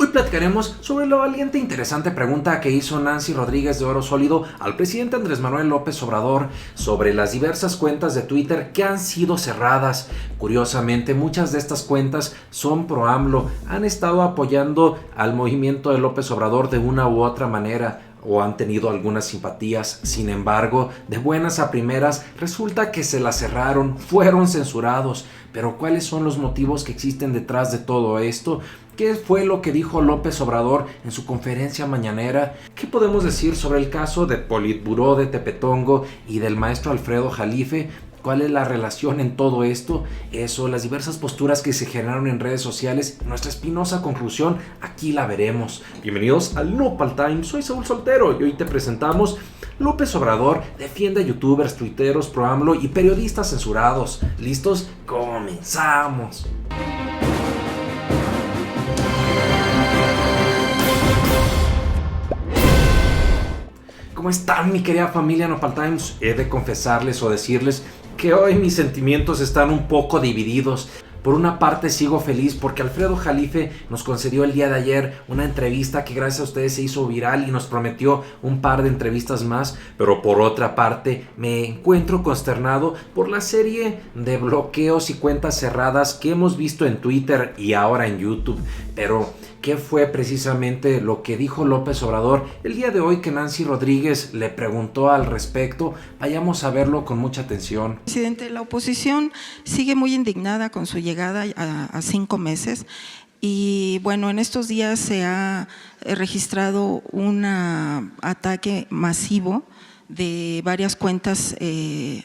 Hoy platicaremos sobre la valiente e interesante pregunta que hizo Nancy Rodríguez de Oro Sólido al presidente Andrés Manuel López Obrador sobre las diversas cuentas de Twitter que han sido cerradas. Curiosamente, muchas de estas cuentas son pro AMLO, han estado apoyando al movimiento de López Obrador de una u otra manera, o han tenido algunas simpatías. Sin embargo, de buenas a primeras, resulta que se las cerraron, fueron censurados. Pero ¿cuáles son los motivos que existen detrás de todo esto? ¿Qué fue lo que dijo López Obrador en su conferencia mañanera? ¿Qué podemos decir sobre el caso de Politburó de Tepetongo y del maestro Alfredo Jalife? ¿Cuál es la relación en todo esto? Eso, las diversas posturas que se generaron en redes sociales, nuestra espinosa conclusión, aquí la veremos. Bienvenidos al Nopal Time, soy Saúl Soltero y hoy te presentamos: López Obrador defiende a youtubers, tuiteros, pro AMLO y periodistas censurados. ¿Listos? ¡Comenzamos! ¿Cómo están, mi querida familia Nopal Times? He de confesarles o decirles que hoy mis sentimientos están un poco divididos. Por una parte sigo feliz porque Alfredo Jalife nos concedió el día de ayer una entrevista que gracias a ustedes se hizo viral y nos prometió un par de entrevistas más, pero por otra parte me encuentro consternado por la serie de bloqueos y cuentas cerradas que hemos visto en Twitter y ahora en YouTube. Pero ¿qué fue precisamente lo que dijo López Obrador el día de hoy que Nancy Rodríguez le preguntó al respecto? Vayamos a verlo con mucha atención. Presidente, la oposición sigue muy indignada con su llegada a 5 meses y bueno, en estos días se ha registrado un ataque masivo de varias cuentas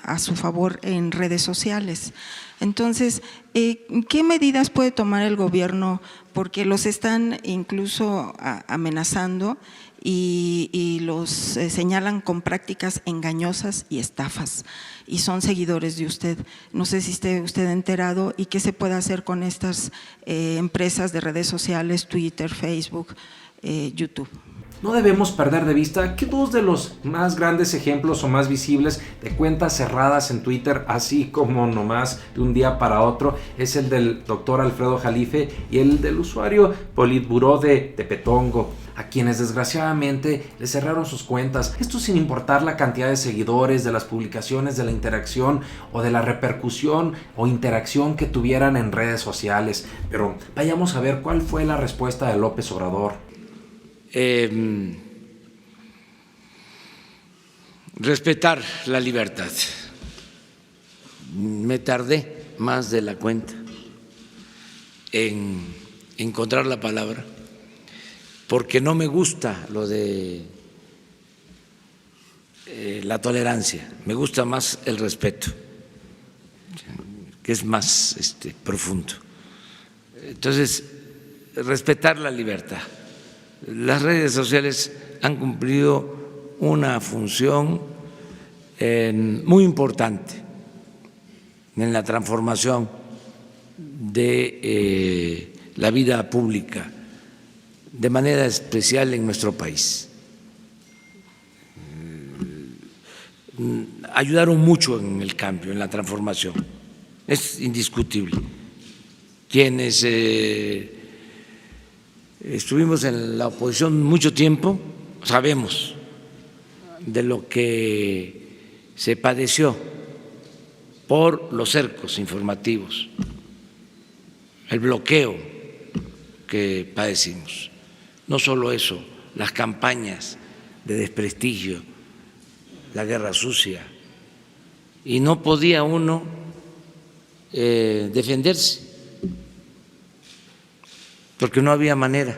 a su favor en redes sociales. Entonces, ¿qué medidas puede tomar el gobierno? Porque los están incluso amenazando y los señalan con prácticas engañosas y estafas, y son seguidores de usted. No sé si esté usted enterado y qué se puede hacer con estas empresas de redes sociales, Twitter, Facebook, YouTube. No debemos perder de vista que dos de los más grandes ejemplos o más visibles de cuentas cerradas en Twitter, así como nomás de un día para otro, es el del doctor Alfredo Jalife y el del usuario Politburó de Tepetongo, a quienes desgraciadamente les cerraron sus cuentas. Esto sin importar la cantidad de seguidores, de las publicaciones, de la interacción o de la repercusión o interacción que tuvieran en redes sociales. Pero vayamos a ver cuál fue la respuesta de López Obrador. Respetar la libertad. Me tardé más de la cuenta en encontrar la palabra, porque no me gusta lo de la tolerancia, me gusta más el respeto, que es más profundo. Entonces, respetar la libertad. Las redes sociales han cumplido una función muy importante en la transformación de la vida pública, de manera especial en nuestro país. Ayudaron mucho en el cambio, en la transformación, es indiscutible. Quienes estuvimos en la oposición mucho tiempo, sabemos de lo que se padeció por los cercos informativos, el bloqueo que padecimos. No solo eso, las campañas de desprestigio, la guerra sucia, y no podía uno defenderse, porque no había manera,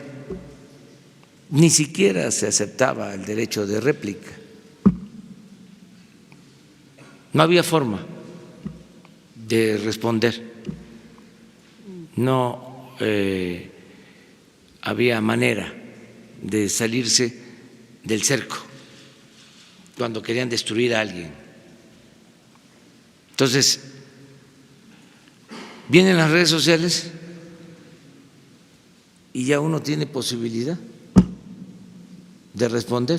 ni siquiera se aceptaba el derecho de réplica, no había forma de responder, no había manera de salirse del cerco cuando querían destruir a alguien. Entonces, vienen las redes sociales y ya uno tiene posibilidad de responder,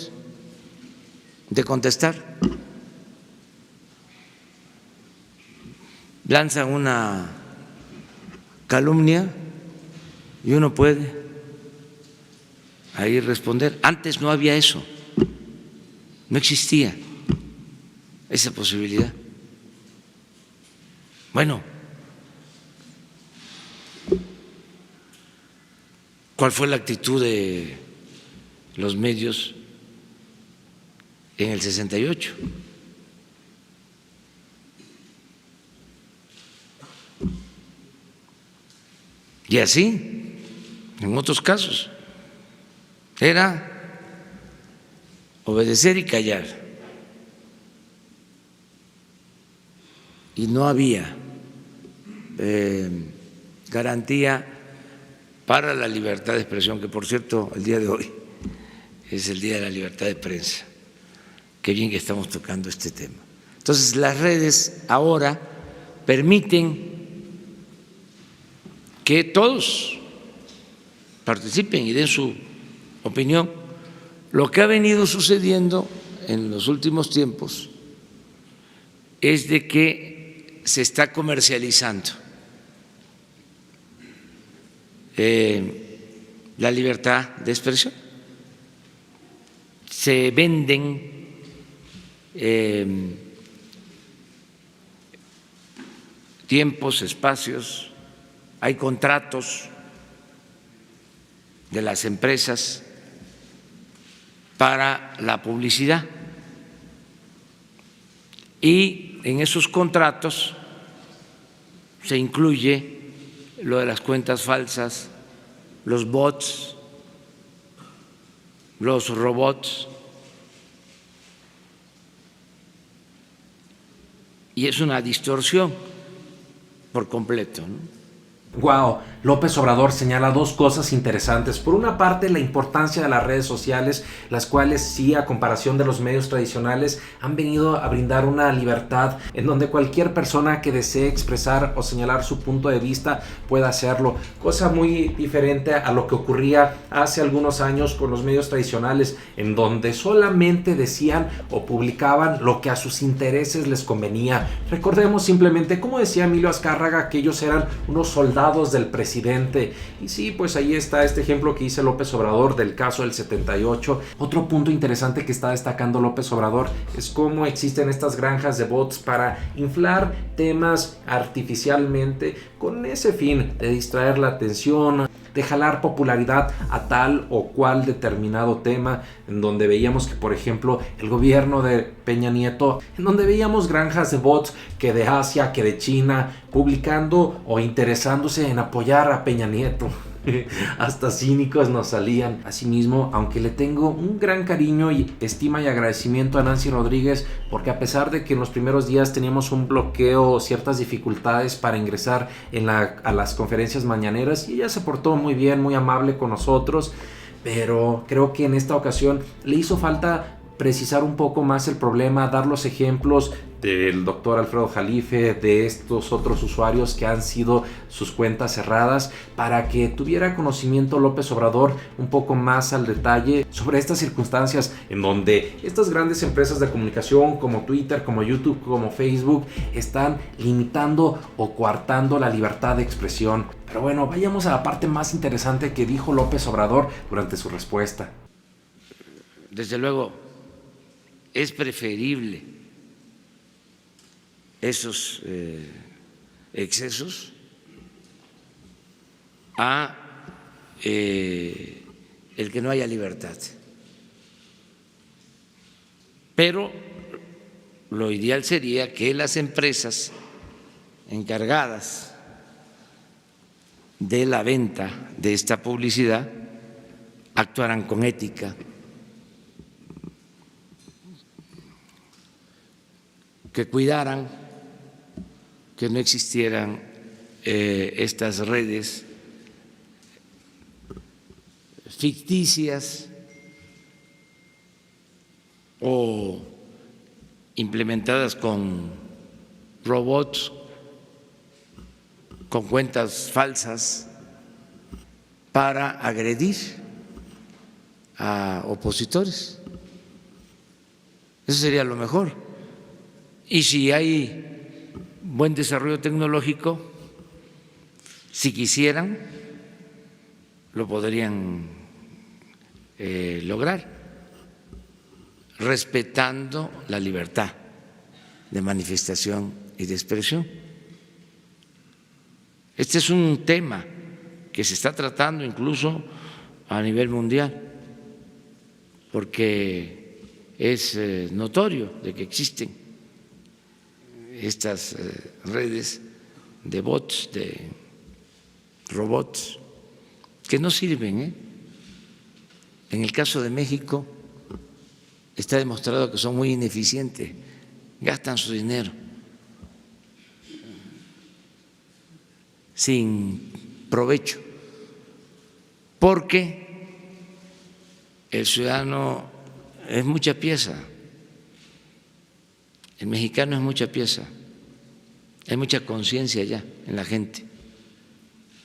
de contestar. Lanzan una calumnia y uno puede ahí responder. Antes no había eso, no existía esa posibilidad. Bueno, ¿cuál fue la actitud de los medios en el 68? Y así, en otros casos, era obedecer y callar. Y no había garantía para la libertad de expresión, que por cierto, el día de hoy es el Día de la Libertad de Prensa. Qué bien que estamos tocando este tema. Entonces, las redes ahora permiten que todos participen y den su opinión. Lo que ha venido sucediendo en los últimos tiempos es de que se está comercializando la libertad de expresión. Se venden tiempos, espacios, hay contratos de las empresas para la publicidad y en esos contratos se incluye lo de las cuentas falsas, los bots, los robots, y es una distorsión por completo, ¿no? Wow, López Obrador señala dos cosas interesantes. Por una parte, la importancia de las redes sociales, las cuales sí, a comparación de los medios tradicionales, han venido a brindar una libertad en donde cualquier persona que desee expresar o señalar su punto de vista pueda hacerlo. Cosa muy diferente a lo que ocurría hace algunos años con los medios tradicionales, en donde solamente decían o publicaban lo que a sus intereses les convenía. Recordemos simplemente, como decía Emilio Azcárraga, que ellos eran unos soldados del presidente. Y sí, pues ahí está este ejemplo que dice López Obrador del caso del 78. Otro punto interesante que está destacando López Obrador es cómo existen estas granjas de bots para inflar temas artificialmente con ese fin de distraer la atención, de jalar popularidad a tal o cual determinado tema, en donde veíamos que, por ejemplo, el gobierno de Peña Nieto, en donde veíamos granjas de bots que de Asia, que de China, publicando o interesándose en apoyar a Peña Nieto. Hasta cínicos nos salían. Asimismo, aunque le tengo un gran cariño y estima y agradecimiento a Nancy Rodríguez, porque a pesar de que en los primeros días teníamos un bloqueo o ciertas dificultades para ingresar a las conferencias mañaneras, y ella se portó muy bien, muy amable con nosotros, pero creo que en esta ocasión le hizo falta precisar un poco más el problema, dar los ejemplos del doctor Alfredo Jalife, de estos otros usuarios que han sido sus cuentas cerradas, para que tuviera conocimiento López Obrador un poco más al detalle sobre estas circunstancias en donde estas grandes empresas de comunicación como Twitter, como YouTube, como Facebook, están limitando o coartando la libertad de expresión. Pero bueno, vayamos a la parte más interesante que dijo López Obrador durante su respuesta. Desde luego, es preferible esos excesos a el que no haya libertad. Pero lo ideal sería que las empresas encargadas de la venta de esta publicidad actuaran con ética, que cuidaran que no existieran estas redes ficticias o implementadas con robots, con cuentas falsas para agredir a opositores. Eso sería lo mejor. Y si hay buen desarrollo tecnológico, si quisieran, lo podrían lograr, respetando la libertad de manifestación y de expresión. Este es un tema que se está tratando incluso a nivel mundial, porque es notorio de que existen estas redes de bots, de robots, que no sirven, ¿eh? En el caso de México está demostrado que son muy ineficientes, gastan su dinero sin provecho, porque el ciudadano es mucha pieza, el mexicano es mucha pieza, hay mucha conciencia ya en la gente,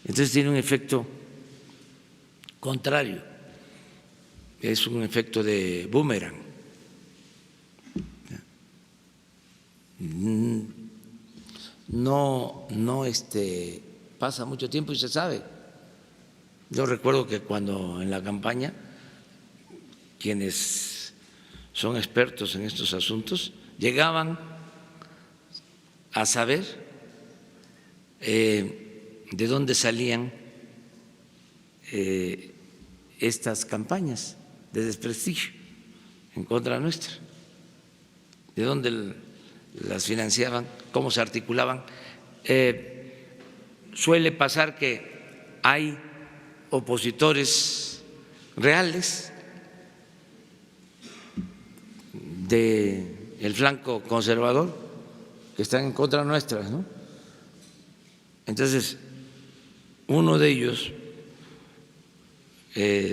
entonces tiene un efecto contrario, es un efecto de boomerang. No pasa mucho tiempo y se sabe. Yo recuerdo que cuando en la campaña quienes son expertos en estos asuntos llegaban a saber de dónde salían estas campañas de desprestigio en contra nuestra, de dónde las financiaban, cómo se articulaban. Suele pasar que hay opositores reales del flanco conservador que están en contra nuestra, ¿no? Entonces, uno de ellos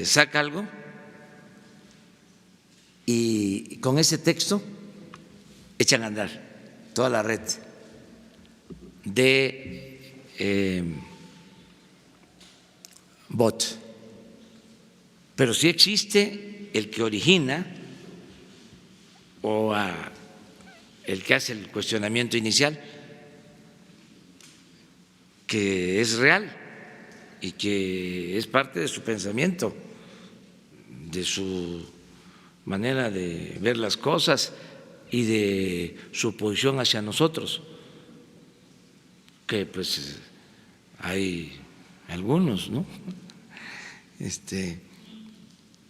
saca algo y con ese texto echan a andar toda la red de bot. Pero sí existe el que origina o el que hace el cuestionamiento inicial, que es real y que es parte de su pensamiento, de su manera de ver las cosas y de su posición hacia nosotros, que pues hay algunos, ¿no?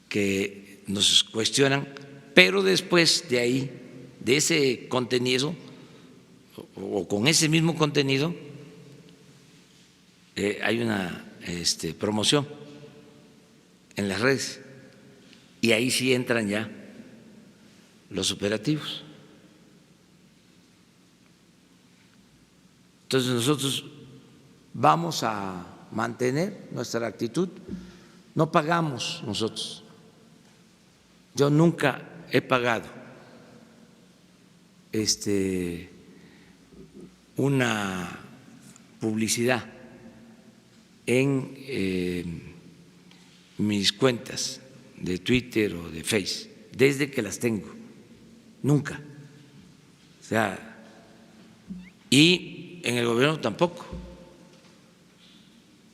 Que nos cuestionan, pero después de ahí, de ese contenido o con ese mismo contenido, hay una promoción en las redes y ahí sí entran ya los operativos. Entonces nosotros vamos a mantener nuestra actitud, no pagamos nosotros, yo nunca he pagado una publicidad en mis cuentas de Twitter o de Face, desde que las tengo, nunca. O sea, y en el gobierno tampoco,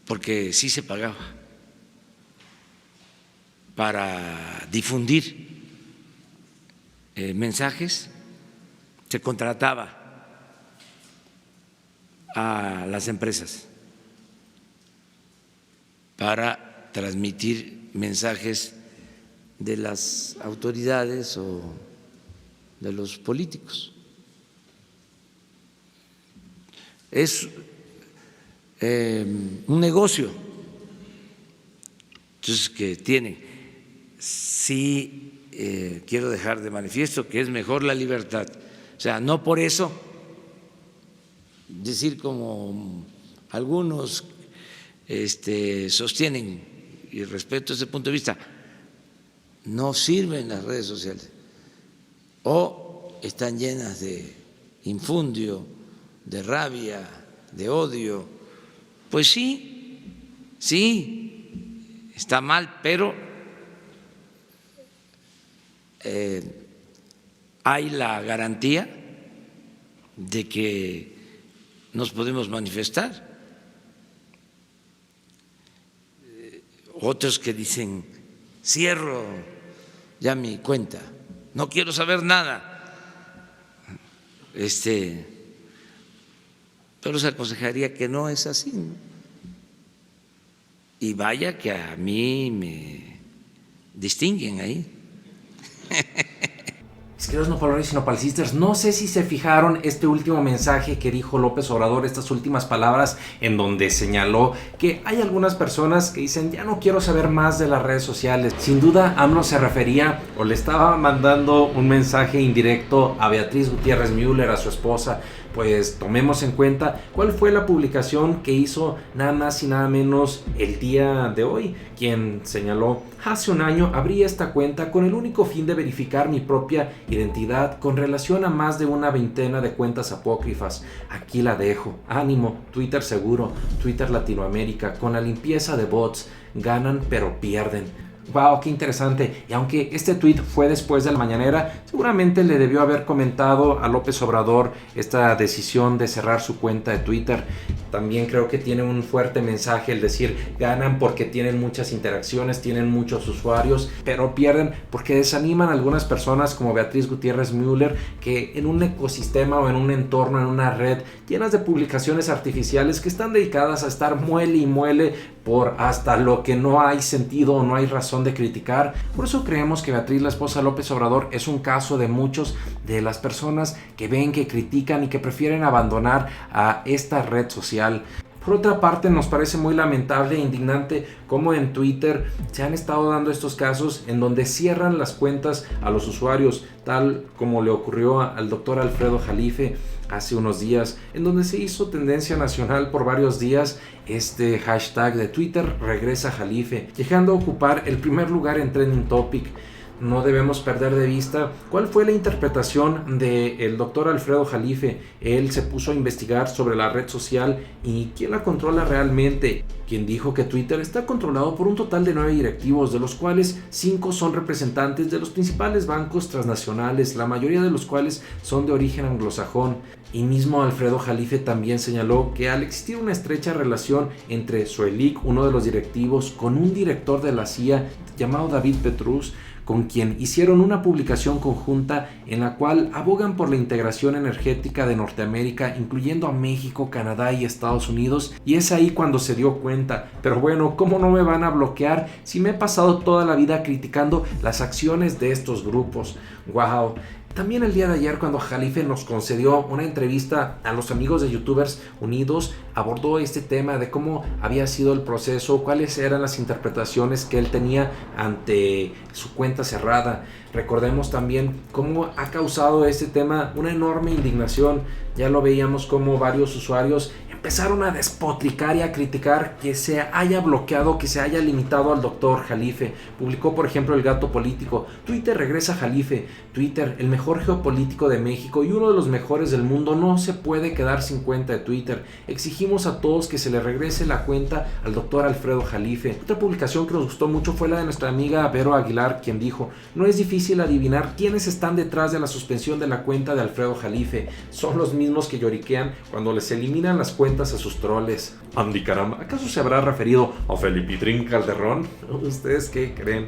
porque sí se pagaba para difundir mensajes, se contrataba a las empresas para transmitir mensajes de las autoridades o de los políticos. Es un negocio, entonces, que tienen. Sí, quiero dejar de manifiesto que es mejor la libertad. O sea, no por eso decir como algunos sostienen, y respeto ese punto de vista, no sirven las redes sociales o están llenas de infundio, de rabia, de odio. Pues sí, está mal, pero hay la garantía de que nos podemos manifestar. Otros que dicen cierro ya mi cuenta, no quiero saber nada. Pero les aconsejaría que no es así, ¿no? Y vaya que a mí me distinguen ahí. Mis queridos nopaleros y nopalcistas, no sé si se fijaron este último mensaje que dijo López Obrador, estas últimas palabras en donde señaló que hay algunas personas que dicen ya no quiero saber más de las redes sociales. Sin duda AMLO se refería o le estaba mandando un mensaje indirecto a Beatriz Gutiérrez Müller, a su esposa. Pues tomemos en cuenta cuál fue la publicación que hizo nada más y nada menos el día de hoy, quien señaló: hace un año abrí esta cuenta con el único fin de verificar mi propia identidad con relación a más de una veintena de cuentas apócrifas. Aquí la dejo. Ánimo, Twitter seguro, Twitter Latinoamérica, con la limpieza de bots, ganan pero pierden. Wow, qué interesante. Y aunque este tweet fue después de la mañanera, seguramente le debió haber comentado a López Obrador esta decisión de cerrar su cuenta de Twitter. También creo que tiene un fuerte mensaje el decir ganan porque tienen muchas interacciones, tienen muchos usuarios, pero pierden porque desaniman a algunas personas como Beatriz Gutiérrez Müller, que en un ecosistema o en un entorno, en una red llenas de publicaciones artificiales que están dedicadas a estar muele y muele por hasta lo que no hay sentido o no hay razón de criticar. Por eso creemos que Beatriz, la esposa de López Obrador, es un caso de muchos de las personas que ven, que critican y que prefieren abandonar a esta red social. Por otra parte, nos parece muy lamentable e indignante cómo en Twitter se han estado dando estos casos en donde cierran las cuentas a los usuarios, tal como le ocurrió al doctor Alfredo Jalife hace unos días, en donde se hizo tendencia nacional por varios días este hashtag de Twitter regresa Jalife, llegando a ocupar el primer lugar en Trending Topic. No debemos perder de vista cuál fue la interpretación del doctor Alfredo Jalife. Él se puso a investigar sobre la red social y quién la controla realmente. Quien dijo que Twitter está controlado por un total de 9 directivos, de los cuales 5 son representantes de los principales bancos transnacionales, la mayoría de los cuales son de origen anglosajón. Y mismo Alfredo Jalife también señaló que al existir una estrecha relación entre Zoelic, uno de los directivos, con un director de la CIA llamado David Petrus, con quien hicieron una publicación conjunta en la cual abogan por la integración energética de Norteamérica, incluyendo a México, Canadá y Estados Unidos, y es ahí cuando se dio cuenta. Pero bueno, ¿cómo no me van a bloquear si me he pasado toda la vida criticando las acciones de estos grupos? ¡Wow! También el día de ayer, cuando Jalife nos concedió una entrevista a los amigos de YouTubers Unidos, abordó este tema de cómo había sido el proceso, cuáles eran las interpretaciones que él tenía ante su cuenta cerrada. Recordemos también cómo ha causado este tema una enorme indignación. Ya lo veíamos como varios usuarios empezaron a despotricar y a criticar que se haya bloqueado, que se haya limitado al doctor Jalife. Publicó, por ejemplo, El Gato Político: Twitter regresa Jalife. Twitter, el mejor geopolítico de México y uno de los mejores del mundo, no se puede quedar sin cuenta de Twitter. Exigimos a todos que se le regrese la cuenta al doctor Alfredo Jalife. Otra publicación que nos gustó mucho fue la de nuestra amiga Vero Aguilar, quien dijo: no es difícil adivinar quiénes están detrás de la suspensión de la cuenta de Alfredo Jalife. Son los mismos que lloriquean cuando les eliminan las cuentas a sus troles. Andy, caramba, ¿acaso se habrá referido a Felipitrín Calderón? ¿Ustedes qué creen?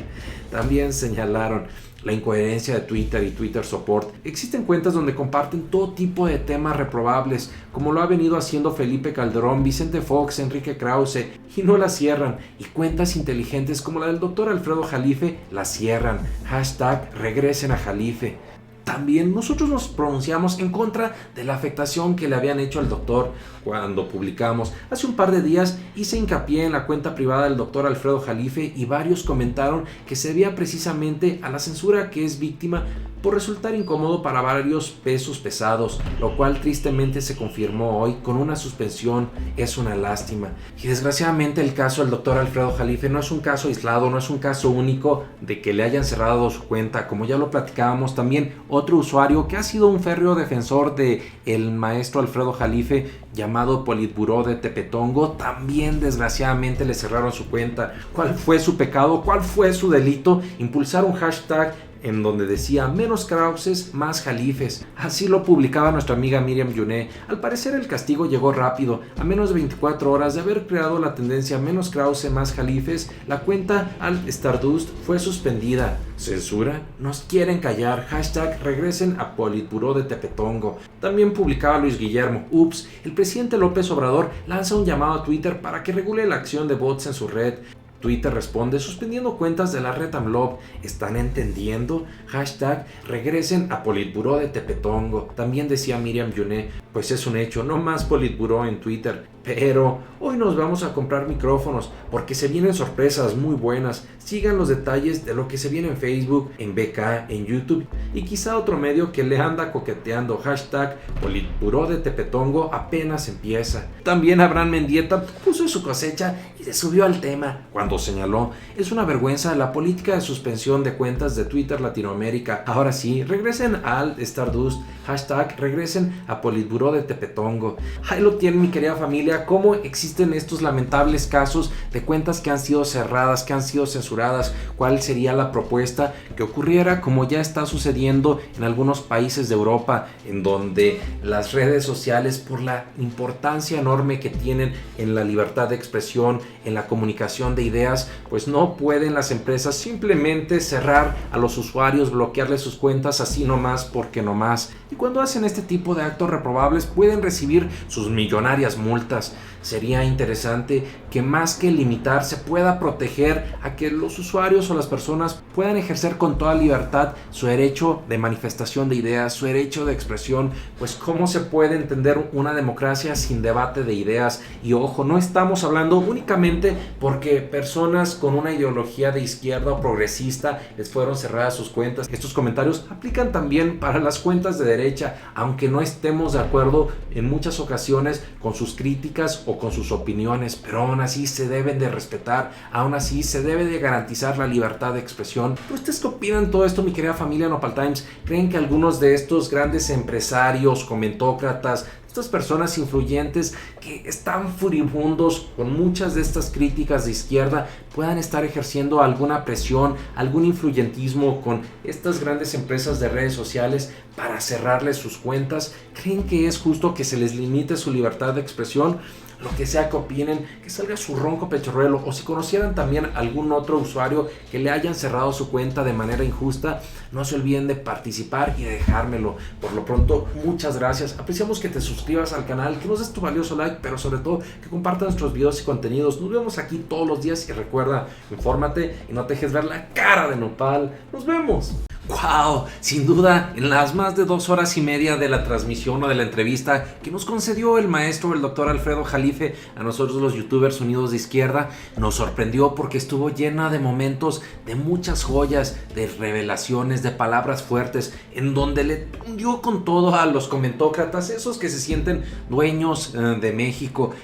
También señalaron la incoherencia de Twitter y Twitter Support. Existen cuentas donde comparten todo tipo de temas reprobables, como lo ha venido haciendo Felipe Calderón, Vicente Fox, Enrique Krause, y no las cierran. Y cuentas inteligentes como la del doctor Alfredo Jalife las cierran. Hashtag regresen a Jalife. También nosotros nos pronunciamos en contra de la afectación que le habían hecho al doctor cuando publicamos. Hace un par de días hice hincapié en la cuenta privada del doctor Alfredo Jalife y varios comentaron que se debía precisamente a la censura que es víctima por resultar incómodo para varios pesos pesados, lo cual tristemente se confirmó hoy con una suspensión. Es una lástima. Y desgraciadamente el caso del doctor Alfredo Jalife no es un caso aislado, no es un caso único de que le hayan cerrado su cuenta. Como ya lo platicábamos, también otro usuario que ha sido un férreo defensor de el maestro Alfredo Jalife, llamado Politburó de Tepetongo, también desgraciadamente le cerraron su cuenta. ¿Cuál fue su pecado? ¿Cuál fue su delito? Impulsar un hashtag en donde decía menos Krauses, más Jalifes. Así lo publicaba nuestra amiga Miriam Yuné. Al parecer el castigo llegó rápido. A menos de 24 horas de haber creado la tendencia menos Krause, más Jalifes, la cuenta Alt Stardust fue suspendida. ¿Censura? Nos quieren callar. Hashtag regresen a Politburó de Tepetongo. También publicaba Luis Guillermo. Ups, el presidente López Obrador lanza un llamado a Twitter para que regule la acción de bots en su red. Twitter responde suspendiendo cuentas de la red AMLOP. ¿Están entendiendo? Hashtag regresen a Politburó de Tepetongo. También decía Miriam Yuné, pues es un hecho, no más Politburó en Twitter. Pero hoy nos vamos a comprar micrófonos porque se vienen sorpresas muy buenas. Sigan los detalles de lo que se viene en Facebook, en BK, en YouTube y quizá otro medio que le anda coqueteando. Hashtag Politburó de Tepetongo apenas empieza. También Abraham Mendieta puso su cosecha y se subió al tema cuando señaló: es una vergüenza la política de suspensión de cuentas de Twitter Latinoamérica. Ahora sí, regresen al Stardust. Hashtag regresen a Politburó de Tepetongo. Ahí lo tienen, mi querida familia, cómo existen estos lamentables casos de cuentas que han sido cerradas, que han sido censuradas. ¿Cuál sería la propuesta? Que ocurriera como ya está sucediendo en algunos países de Europa, en donde las redes sociales, por la importancia enorme que tienen en la libertad de expresión, en la comunicación de ideas, pues no pueden las empresas simplemente cerrar a los usuarios, bloquearles sus cuentas así nomás porque nomás. Y cuando hacen este tipo de actos reprobables pueden recibir sus millonarias multas. Sería interesante que más que limitar se pueda proteger a que los usuarios o las personas puedan ejercer con toda libertad su derecho de manifestación de ideas, su derecho de expresión. Pues cómo se puede entender una democracia sin debate de ideas. Y ojo, no estamos hablando únicamente porque personas con una ideología de izquierda o progresista les fueron cerradas sus cuentas. Estos comentarios aplican también para las cuentas de derecha, aunque no estemos de acuerdo en muchas ocasiones con sus críticas o con sus opiniones, pero aún así se deben de respetar, aún así se debe de garantizar la libertad de expresión. ¿Ustedes qué opinan de todo esto, mi querida familia Nopal Times? ¿Creen que algunos de estos grandes empresarios, comentócratas, estas personas influyentes que están furibundos con muchas de estas críticas de izquierda puedan estar ejerciendo alguna presión, algún influyentismo con estas grandes empresas de redes sociales para cerrarles sus cuentas? ¿Creen que es justo que se les limite su libertad de expresión? Lo que sea que opinen, que salga su ronco pechorruelo, o si conocieran también algún otro usuario que le hayan cerrado su cuenta de manera injusta, no se olviden de participar y de dejármelo. Por lo pronto, muchas gracias. Apreciamos que te suscribas al canal, que nos des tu valioso like, pero sobre todo que compartas nuestros videos y contenidos. Nos vemos aquí todos los días y recuerda, infórmate y no te dejes ver la cara de Nopal. ¡Nos vemos! ¡Wow! Sin duda, en las más de 2 horas y media de la transmisión o de la entrevista que nos concedió el maestro, el doctor Alfredo Jalife, a nosotros los youtubers unidos de izquierda, nos sorprendió porque estuvo llena de momentos, de muchas joyas, de revelaciones, de palabras fuertes, en donde le dio con todo a los comentócratas, esos que se sienten dueños de México,